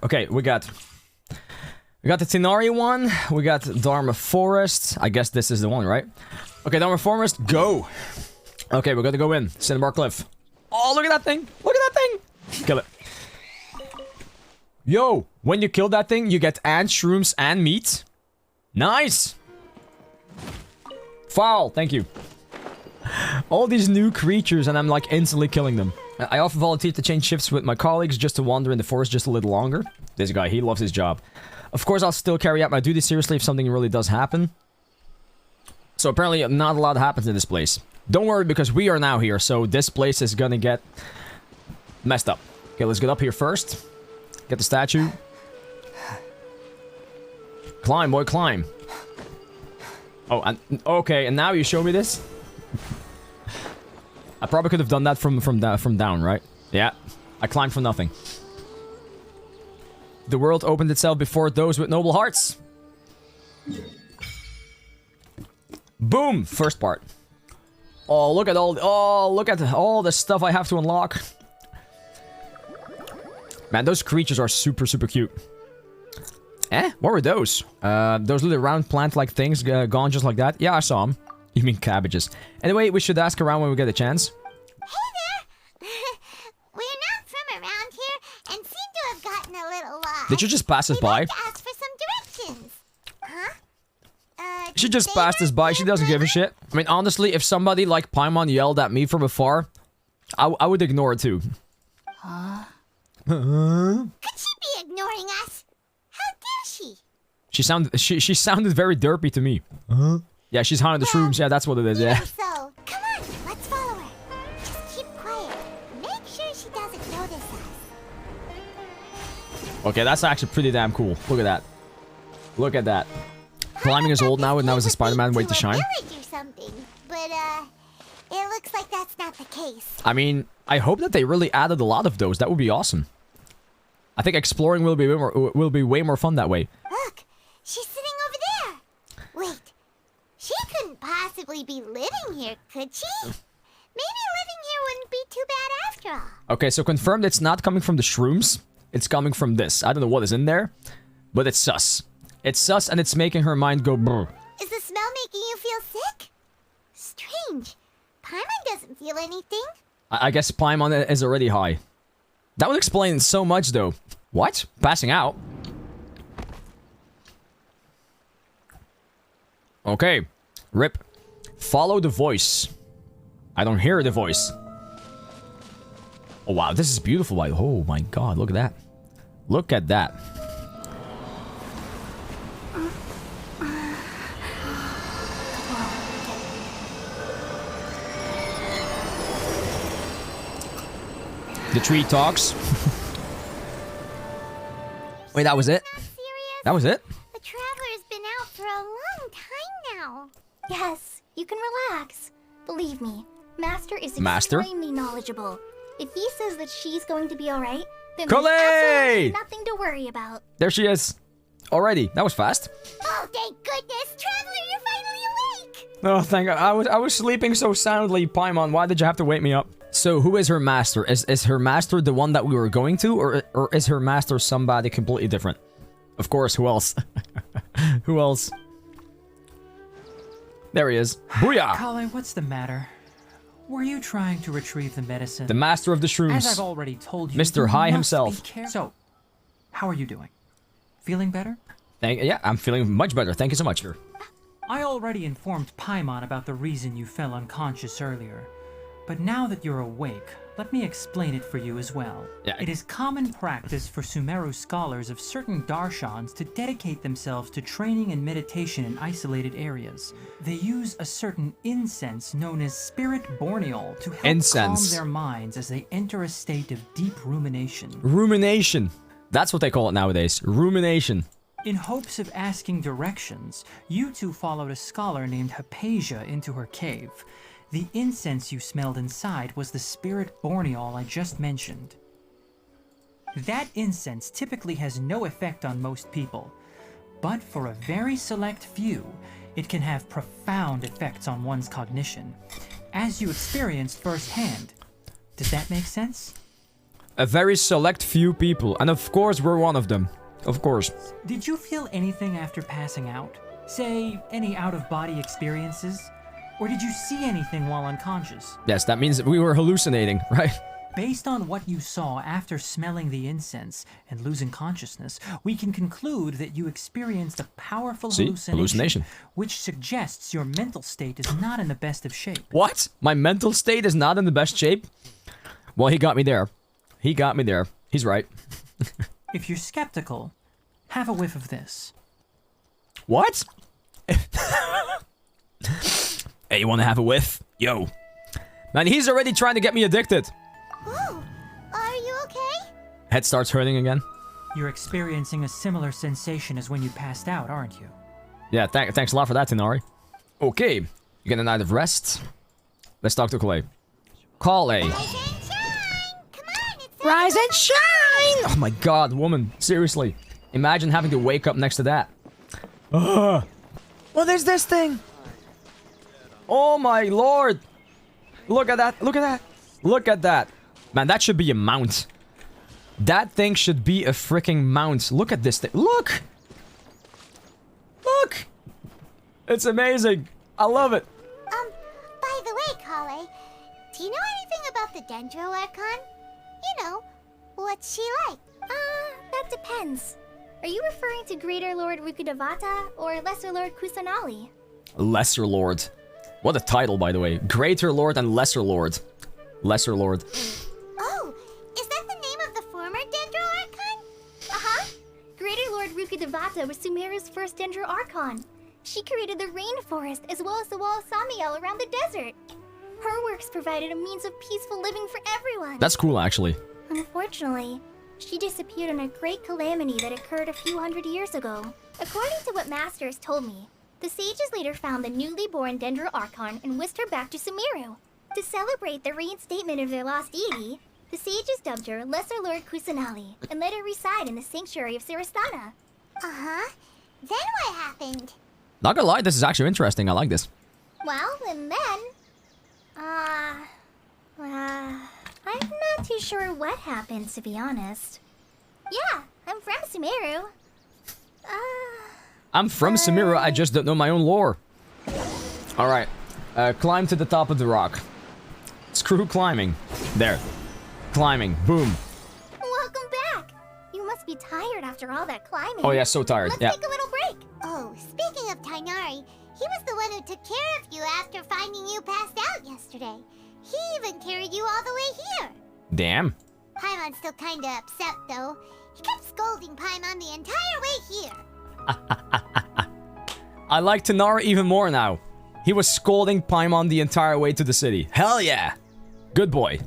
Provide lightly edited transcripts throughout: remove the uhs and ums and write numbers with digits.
Okay, we got the Tinari one. We got Dharma Forest. I guess this is the one, right? Okay, Dharma Forest, go. Okay, we're gonna go in. Cinnabar Cliff. Oh, look at that thing. Look at that thing. Kill it. Yo, when you kill that thing, you get ants, shrooms, and meat. Nice. Foul, thank you. All these new creatures, and I'm like instantly killing them. I often volunteer to change shifts with my colleagues just to wander in the forest just a little longer. This guy, he loves his job. Of course, I'll still carry out my duty seriously if something really does happen. So apparently, not a lot happens in this place. Don't worry, because we are now here, so this place is gonna get messed up. Okay, let's get up here first. Get the statue. Climb, boy, climb. Oh, and okay, and now you show me this? I probably could have done that from down, right? Yeah, I climbed for nothing. The world opened itself before those with noble hearts. Boom! First part. Oh, look at all the stuff I have to unlock. Man, those creatures are super, super cute. Eh? What were those? Those little round plant-like things gone just like that? Yeah, I saw them. You mean cabbages. Anyway, we should ask around when we get a chance. Hey there! We're not from around here and seem to have gotten a little lost. Did you just pass us by? We'd like to ask for some directions. Huh? She just passed us by. She doesn't give a shit. I mean, honestly, if somebody like Paimon yelled at me from afar, I would ignore it too. Huh? Could she be ignoring us? How dare she? She sounded very derpy to me. Yeah, she's haunting the shrooms. Yeah, that's what it is. Yeah. So, come on, let's follow her. Just keep quiet. Make sure she doesn't notice us. Okay, that's actually pretty damn cool. Look at that. Look at that. Climbing is old now, and now is the Spider-Man way to shine. Or something, but it looks like that's not the case. I mean, I hope that they really added a lot of those. That would be awesome. I think exploring will be way more fun that way. Look, she's sitting over there. Wait, she couldn't possibly be living here, could she? Maybe living here wouldn't be too bad after all. Okay, so confirmed it's not coming from the shrooms. It's coming from this. I don't know what is in there, but it's sus. It's sus, and it's making her mind go brr. Is the smell making you feel sick? Strange. Paimon doesn't feel anything. I guess Paimon is already high. That would explain so much, though. What? Passing out? Okay. Rip. Follow the voice. I don't hear the voice. Oh, wow. This is beautiful. Oh, my God. Look at that. Look at that. The tree talks. Wait, that was it? That was it? The Traveler's been out for a long time now. Yes, you can relax. Believe me, Master is Master? extremely knowledgeable. If he says that she's going to be alright, then Collei! there's absolutely nothing to worry about. There she is. Already. That was fast. Oh, thank goodness! Traveler, you're finally awake! Oh, thank God. I was sleeping so soundly, Paimon. Why did you have to wake me up? So, who is her master? Is her master the one that we were going to? Or is her master somebody completely different? Of course, who else? Who else? There he is. Booyah! Collei, what's the matter? Were you trying to retrieve the medicine? The master of the shrooms. As I've already told you, Mr. High himself. So, how are you doing? Feeling better? Yeah, I'm feeling much better. Thank you so much. I already informed Paimon about the reason you fell unconscious earlier. But now that you're awake, let me explain it for you as well. Yeah. It is common practice for Sumeru scholars of certain darshans to dedicate themselves to training and meditation in isolated areas. They use a certain incense known as spirit borneol to help calm their minds as they enter a state of deep rumination. Rumination. That's what they call it nowadays. Rumination. In hopes of asking directions, you two followed a scholar named Hypatia into her cave. The incense you smelled inside was the spirit borneol I just mentioned. That incense typically has no effect on most people, but for a very select few, it can have profound effects on one's cognition, as you experienced firsthand. Does that make sense? A very select few people. And of course, we're one of them. Of course. Did you feel anything after passing out? Say, any out-of-body experiences? Or did you see anything while unconscious? Yes, that means we were hallucinating, right? Based on what you saw after smelling the incense and losing consciousness, we can conclude that you experienced a powerful hallucination, which suggests your mental state is not in the best of shape. What? My mental state is not in the best shape? Well, he got me there. He got me there. He's right. If you're skeptical, have a whiff of this. What? Hey, you want to have a whiff? Yo. Man, he's already trying to get me addicted. Ooh, are you okay? Head starts hurting again. You're experiencing a similar sensation as when you passed out, aren't you? Yeah, thanks a lot for that, Tinari. Okay, you get a night of rest. Let's talk to Collei. Collei. Rise and shine! Come on, it's Rise and shine! Oh my god, woman. Seriously. Imagine having to wake up next to that. What is this thing? Oh my lord. Look at that. Look at that. Look at that. Man, that should be a mount. That thing should be a freaking mount. Look at this thing. Look! Look! It's amazing. I love it. By the way, Collei, do you know anything about the Dendro Archon? You know, what's she like? That depends. Are you referring to Greater Lord Rukkhadevata or Lesser Lord Kusanali? Lesser Lord. What a title, by the way. Greater Lord and Lesser Lord. Lesser Lord. Oh, is that the name of the former Dendro Archon? Uh-huh. Greater Lord Rukkhadevata was Sumeru's first Dendro Archon. She created the rainforest as well as the wall of Samiel around the desert. Her works provided a means of peaceful living for everyone. That's cool, actually. Unfortunately, she disappeared in a great calamity that occurred a few hundred years ago. According to what Masters told me, the sages later found the newly born Dendro Archon and whisked her back to Sumeru. To celebrate the reinstatement of their lost deity, the sages dubbed her Lesser Lord Kusanali and let her reside in the sanctuary of Siristana. Uh-huh. Then what happened? Not gonna lie, this is actually interesting. I like this. Well, and then... I'm not too sure what happened, to be honest. Yeah, I'm from Sumeru. I'm from Sumeru, I just don't know my own lore. Alright. Climb to the top of the rock. Screw climbing. There. Climbing. Boom. Welcome back! You must be tired after all that climbing. Oh yeah, so tired. Let's Yeah. take a little break. Oh, speaking of Tainari, he was the one who took care of you after finding you passed out yesterday. He even carried you all the way here. Damn. Paimon's still kinda upset, though. He kept scolding Paimon the entire way here. I like Tanara even more now. He was scolding Paimon the entire way to the city. Hell yeah. Good boy.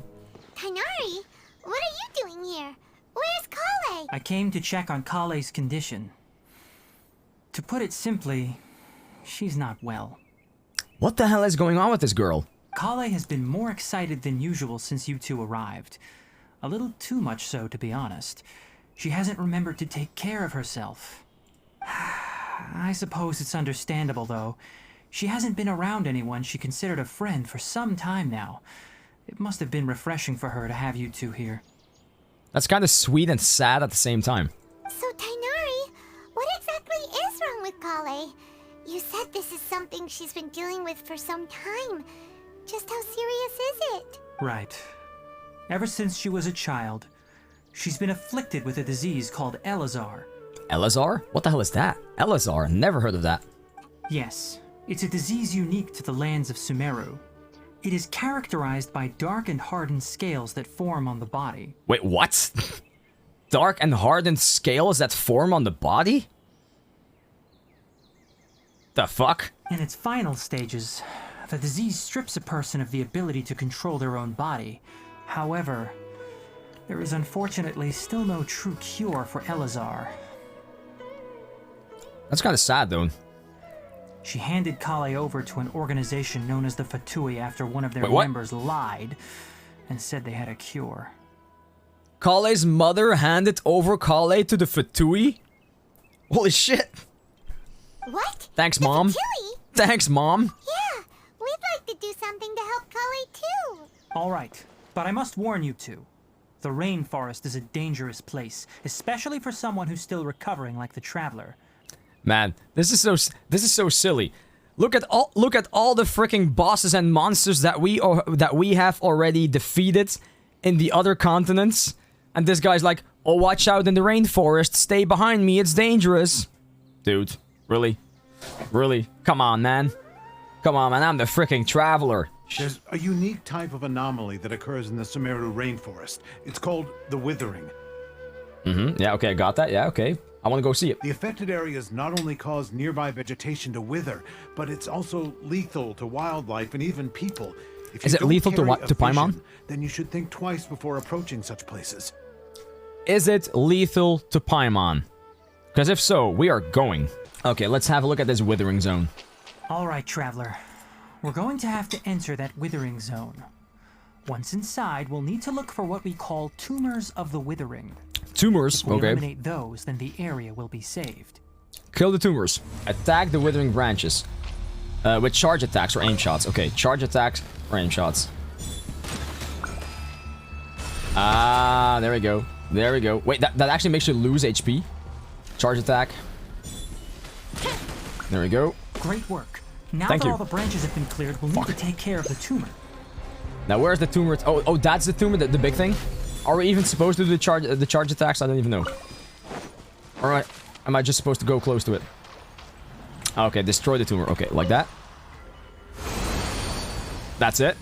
Tainari, what are you doing here? Where's Collei? I came to check on Collei's condition. To put it simply, she's not well. What the hell is going on with this girl? Collei has been more excited than usual since you two arrived. A little too much so, to be honest. She hasn't remembered to take care of herself. I suppose it's understandable, though. She hasn't been around anyone she considered a friend for some time now. It must have been refreshing for her to have you two here. That's kind of sweet and sad at the same time. So, Tainari, what exactly is wrong with Collei? You said this is something she's been dealing with for some time. Just how serious is it? Right. Ever since she was a child, she's been afflicted with a disease called Elazar. Elazar? What the hell is that? Elazar? Never heard of that. Yes, it's a disease unique to the lands of Sumeru. It is characterized by dark and hardened scales that form on the body. Wait, what? Dark and hardened scales that form on the body? The fuck? In its final stages, the disease strips a person of the ability to control their own body. However, there is unfortunately still no true cure for Elazar. That's kind of sad, though. She handed Collei over to an organization known as the Fatui after one of their Wait, what? members lied and said they had a cure. Collei's mother handed over Collei to the Fatui? Holy shit. What? Thanks, The Mom. Fatui? Thanks, Mom. Yeah, we'd like to do something to help Collei too. All right, but I must warn you two. The rainforest is a dangerous place, especially for someone who's still recovering like the traveler. Man, this is so silly. Look at all the freaking bosses and monsters that we have already defeated in the other continents, and this guy's like, "Oh, watch out in the rainforest. Stay behind me. It's dangerous." Dude, really? Really? Come on, man. Come on, man. I'm the freaking traveler. There's a unique type of anomaly that occurs in the Sumeru rainforest. It's called the withering. Yeah, okay, I got that. Yeah, okay. I want to go see it. The affected areas not only cause nearby vegetation to wither, but it's also lethal to wildlife and even people. If you Is it don't lethal to carry what? a To Paimon? vision, then you should think twice before approaching such places. Is it lethal to Paimon? Because if so, we are going. Okay, let's have a look at this withering zone. Alright, traveler. We're going to have to enter that withering zone. Once inside, we'll need to look for what we call tumors of the withering. Tumors, If we okay. eliminate those, then the area will be saved. Kill the tumors. Attack the withering branches. With charge attacks or aim shots. Okay, charge attacks or aim shots. Ah, there we go. There we go. Wait, that actually makes you lose HP. Charge attack. There we go. Great work. Now Thank that you. all the branches have been cleared, we'll need to take care of the tumor. Now, where's the tumor? Oh, that's the tumor, the big thing? Are we even supposed to do the charge attacks? I don't even know. Alright. Am I just supposed to go close to it? Okay, destroy the tumor. Okay, like that. That's it.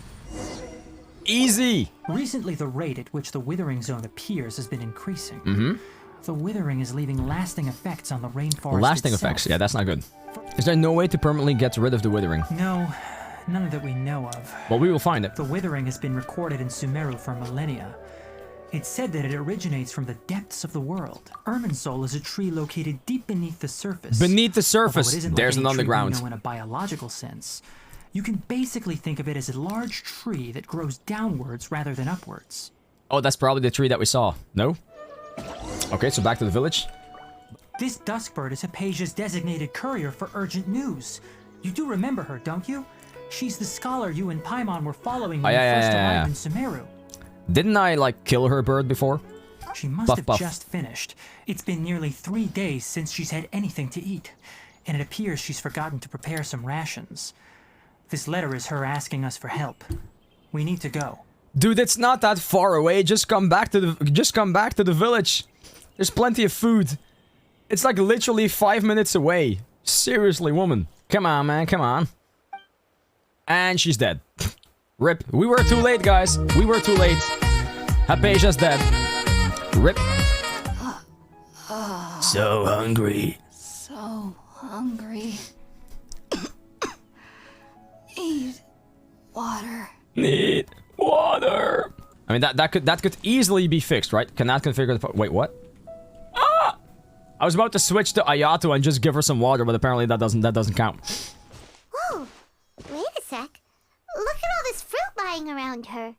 Easy! Recently, the rate at which the withering zone appears has been increasing. The withering is leaving lasting effects on the rainforest Lasting itself. effects. Yeah, that's not good. Is there no way to permanently get rid of the withering? No, none that we know of. Well, we will find it. The withering has been recorded in Sumeru for millennia. It's said that it originates from the depths of the world. Irminsul is a tree located deep beneath the surface. Beneath the Although surface, it isn't there's like an any tree we underground. know in a biological sense. You can basically think of it as a large tree that grows downwards rather than upwards. Oh, that's probably the tree that we saw. No? Okay, so back to the village. This Duskbird is Hypatia's designated courier for urgent news. You do remember her, don't you? She's the scholar you and Paimon were following when you first arrived in Sumeru. Didn't I, like, kill her bird before? She must Buff, have buff. just finished. It's been nearly 3 days since she's had anything to eat, and it appears she's forgotten to prepare some rations. This letter is her asking us for help. We need to go. Dude, it's not that far away. Just come back to the village. There's plenty of food. It's like literally 5 minutes away. Seriously, woman. Come on, man. Come on. And she's dead. Rip. We were too late, guys. We were too late. Hypatia's dead. Rip. So hungry. So hungry. Need water. Need water. I mean, that could easily be fixed, right? Cannot configure the... Wait, what? Ah! I was about to switch to Ayato and just give her some water, but apparently that doesn't count. Whoa! Wait a sec. Look at all this fruit lying around her.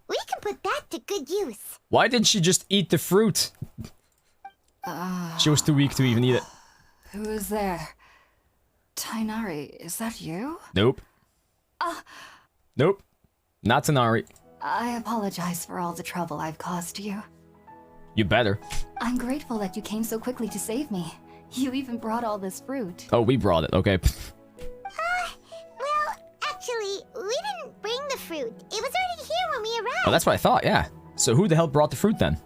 We can put that to good use. Why didn't she just eat the fruit? She was too weak to even eat it. Who is there? Tainari, is that you? Nope. Nope. Not Tanari. I apologize for all the trouble I've caused you. You better. I'm grateful that you came so quickly to save me. You even brought all this fruit. Oh, we brought it. Okay. Well, actually, we didn't bring the fruit. It was already here when we arrived. Oh, that's what I thought, yeah. So who the hell brought the fruit then?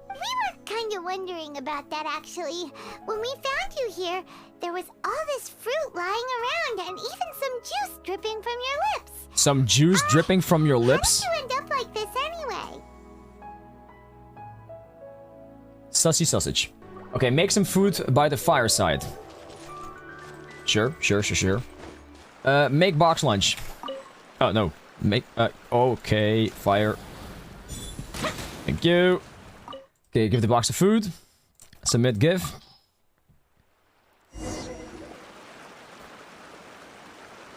We were kind of wondering about that, actually. When we found you here, there was all this fruit lying around and even some juice dripping from your lips. Some juice dripping from your lips? How did you end up like this anyway? Sussy sausage. Okay, make some food by the fireside. Sure. Make box lunch. Oh, no. Make, okay, fire. Thank you. Okay, give the box of food. Submit give.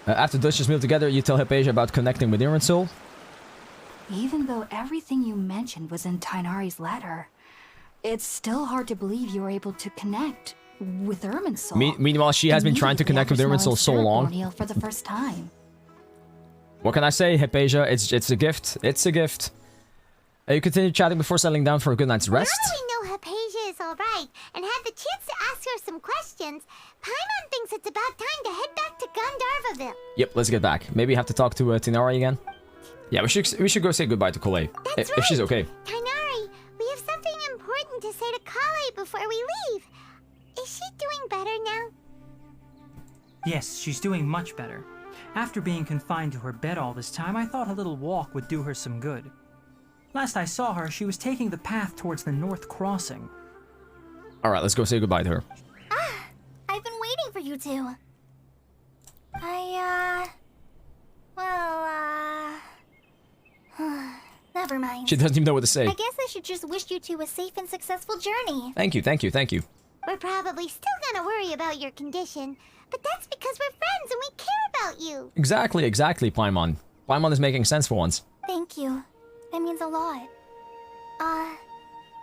After delicious meal together, you tell Hypatia about connecting with Irminsul. Even though everything you mentioned was in Tainari's letter, it's still hard to believe you were able to connect with Irminsul. Meanwhile, she has been trying to connect with Irminsul so long. For the first time. What can I say, Hypatia? It's a gift. It's a gift. You continue chatting before settling down for a good night's rest? Now that we know Hypatia is alright and had the chance to ask her some questions, Paimon thinks it's about time to head back to Gandharvaville. Yep, let's get back. Maybe have to talk to Tinari again. Yeah, we should go say goodbye to Collei. That's If she's okay. Tainari, we have something important to say to Collei before we leave. Is she doing better now? Yes, she's doing much better. After being confined to her bed all this time, I thought a little walk would do her some good. Last I saw her, she was taking the path towards the North Crossing. Alright, let's go say goodbye to her. I've been waiting for you two. Never mind. She doesn't even know what to say. I guess I should just wish you two a safe and successful journey. Thank you, thank you, thank you. We're probably still gonna worry about your condition, but that's because we're friends and we care about you. Exactly, Paimon. Paimon is making sense for once. Thank you. That means a lot.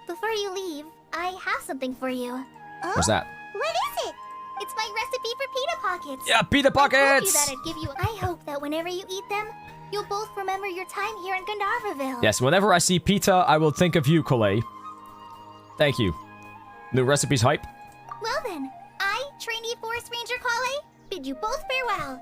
Before you leave, I have something for you. What's that? What is it? It's my recipe for pita pockets. Yeah, pita I told you pockets! that I'd give you. I hope that whenever you eat them, you'll both remember your time here in Gandharvaville. Yes, whenever I see pita, I will think of you, Collei. Thank you. New recipes hype? Well then, I, trainee forest ranger Collei, bid you both farewell.